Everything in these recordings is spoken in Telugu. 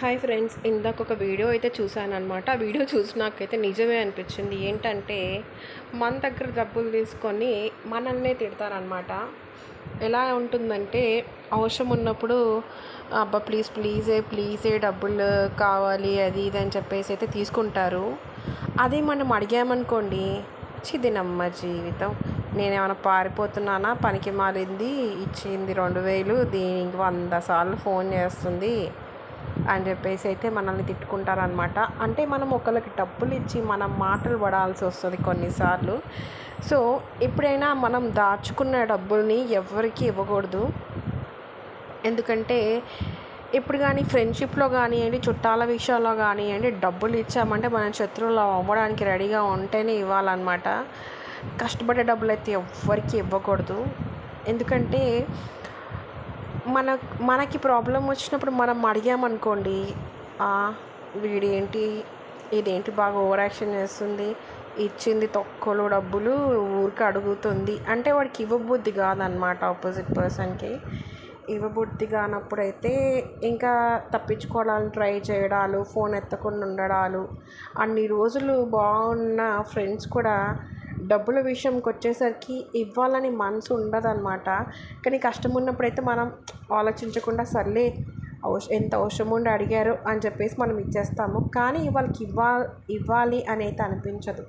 హాయ్ ఫ్రెండ్స్, ఇందాక ఒక వీడియో అయితే చూశానన్నమాట. ఆ వీడియో చూసినాకైతే నిజమే అనిపించింది. ఏంటంటే మన దగ్గర డబ్బులు తీసుకొని మనల్నే తిడతారనమాట. ఎలా ఉంటుందంటే అవసరం ఉన్నప్పుడు అబ్బా ప్లీజే డబ్బులు కావాలి అది ఇది అని చెప్పేసి అయితే తీసుకుంటారు. అదే మనం అడిగామనుకోండి, చిదినమ్మ జీవితం, నేనేమైనా పారిపోతున్నానా, పనికి మాలింది, ఇచ్చింది 2000 దీనికి 100 సార్లు ఫోన్ చేస్తుంది అని చెప్పేసి అయితే మనల్ని తిట్టుకుంటారనమాట. అంటే మనం ఒకళ్ళకి డబ్బులు ఇచ్చి మనం మాటలు పడాల్సి వస్తుంది కొన్నిసార్లు. సో ఎప్పుడైనా మనం దాచుకున్న డబ్బుల్ని ఎవరికి ఇవ్వకూడదు. ఎందుకంటే ఇప్పుడు కానీ ఫ్రెండ్షిప్లో కానివ్వండి, చుట్టాల విషయాల్లో కానివ్వండి, డబ్బులు ఇచ్చామంటే మన శత్రువులు అవ్వడానికి రెడీగా ఉంటేనే ఇవ్వాలన్నమాట. కష్టపడే డబ్బులు అయితే ఎవ్వరికి ఇవ్వకూడదు. ఎందుకంటే మనకి ప్రాబ్లం వచ్చినప్పుడు మనం అడిగామనుకోండి, వీడేంటి ఇదేంటి బాగా ఓవర్ యాక్షన్ చేస్తుంది, ఇచ్చింది తొక్కలో డబ్బులు ఊరికి అడుగుతుంది అంటే వాడికి ఇవ్వబుద్ధి కాదనమాట. ఆపోజిట్ పర్సన్కి ఇవ్వబుద్ధి కానప్పుడైతే ఇంకా తప్పించుకోవడానికి ట్రై చేయడాలు, ఫోన్ ఎత్తకుండా ఉండడాలు. అన్ని రోజులు బాగున్న ఫ్రెండ్స్ కూడా డబ్బుల విషయంకి వచ్చేసరికి ఇవ్వాలని మనసు ఉండదన్నమాట. కానీ కష్టం ఉన్నప్పుడైతే మనం ఆలోచించకుండా సర్లే ఎంత అవసరం ఉండి అడిగారు అని చెప్పేసి మనం ఇచ్చేస్తాము. కానీ వాళ్ళకి ఇవ్వాలి అనేది అనిపించదు.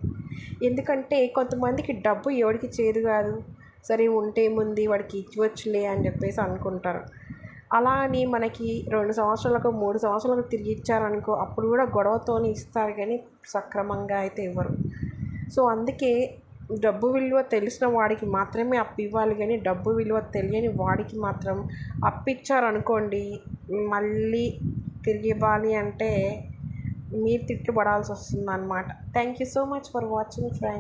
ఎందుకంటే కొంతమందికి డబ్బు ఎవరికి చేదు కాదు, సరే ఉంటే ముందు వాడికి ఇవ్వచ్చులే అని చెప్పేసి అనుకుంటారు. అలా అని మనకి 2 సంవత్సరాలకు 3 సంవత్సరాలకు తిరిగి ఇచ్చారనుకో, అప్పుడు కూడా గొడవతోని ఇస్తారు కానీ సక్రమంగా అయితే ఇవ్వరు. సో అందుకే డబ్బు విలువ తెలిసిన వాడికి మాత్రమే అప్పు ఇవ్వాలి, కానీ డబ్బు విలువ తెలియని వాడికి మాత్రం అప్పిచ్చారనుకోండి, మళ్ళీ తిరిగి ఇవ్వాలి అంటే మీరు తిట్టుబడాల్సి వస్తుందన్నమాట. Thank you so much for watching friends.